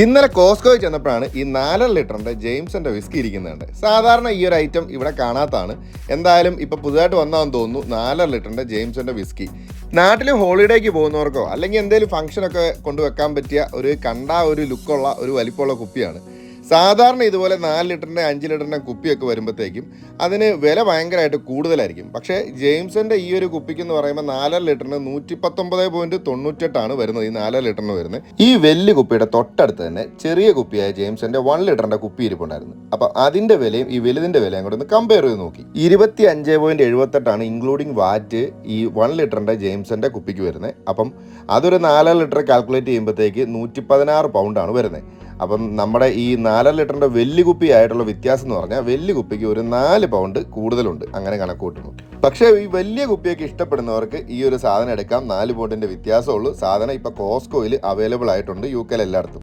ഇന്നലെ കോസ്കോയിൽ ചെന്നപ്പോഴാണ് ഈ 4.5 ലിറ്ററിൻ്റെ ജെയിംസന്റെ വിസ്കി ഇരിക്കുന്നുണ്ട്. സാധാരണ ഈ ഒരു ഐറ്റം ഇവിടെ കാണാത്തതാണ്. എന്തായാലും ഇപ്പോൾ പുതുതായിട്ട് വന്നതെന്ന് തോന്നുന്നു 4.5 ലിറ്ററിൻ്റെ ജെയിംസന്റെ വിസ്കി. നാട്ടിൽ ഹോളിഡേക്ക് പോകുന്നവർക്കോ അല്ലെങ്കിൽ എന്തെങ്കിലും ഫംഗ്ഷനൊക്കെ കൊണ്ടുവെക്കാൻ പറ്റിയ ഒരു ലുക്കുള്ള ഒരു വലിപ്പമുള്ള കുപ്പിയാണ്. സാധാരണ ഇതുപോലെ 4 ലിറ്ററിൻ്റെ 5 ലിറ്ററിൻ്റെ കുപ്പിയൊക്കെ വരുമ്പോഴത്തേക്കും അതിന് വില ഭയങ്കരമായിട്ട് കൂടുതലായിരിക്കും. പക്ഷേ ജെയിംസന്റെ ഈ ഒരു കുപ്പിക്ക് എന്ന് പറയുമ്പോൾ 4.5 ലിറ്ററിന് 119.98 വരുന്നത്. ഈ 4.5 ലിറ്ററിന് വരുന്നത് ഈ വലിയ കുപ്പിയുടെ തൊട്ടടുത്ത് തന്നെ ചെറിയ കുപ്പിയായ ജെയിംസന്റെ 1 ലിറ്ററിന്റെ കുപ്പി ഇരിപ്പുണ്ടായിരുന്നു. അപ്പം അതിന്റെ വിലയും ഈ വലുതിന്റെ വിലയും കൂടെ ഒന്ന് കമ്പയർ ചെയ്ത് നോക്കി. 25.78 ഇൻക്ലൂഡിങ് വാറ്റ് ഈ 1 ലിറ്ററിന്റെ ജെയിംസന്റെ കുപ്പിക്ക് വരുന്നത്. അപ്പം അതൊരു 4 ലിറ്റർ കാൽക്കുലേറ്റ് ചെയ്യുമ്പോഴത്തേക്ക് 116 പൗണ്ടാണ് വരുന്നത്. അപ്പം നമ്മുടെ ഈ 4 ലിറ്ററിൻ്റെ വലിയ കുപ്പി ആയിട്ടുള്ള വ്യത്യാസം എന്ന് പറഞ്ഞാൽ വലിയ കുപ്പിക്ക് ഒരു 4 പൗണ്ട് കൂടുതലുണ്ട്, അങ്ങനെ കണക്ക് കൂട്ടുന്നു. പക്ഷേ ഈ വലിയ കുപ്പിയൊക്കെ ഇഷ്ടപ്പെടുന്നവർക്ക് ഈ ഒരു സാധനം എടുക്കാം. 4 പൗണ്ടിൻ്റെ വ്യത്യാസമുള്ളൂ. സാധനം ഇപ്പോൾ കോസ്കോയിൽ അവൈലബിൾ ആയിട്ടുണ്ട് UK എല്ലായിടത്തും.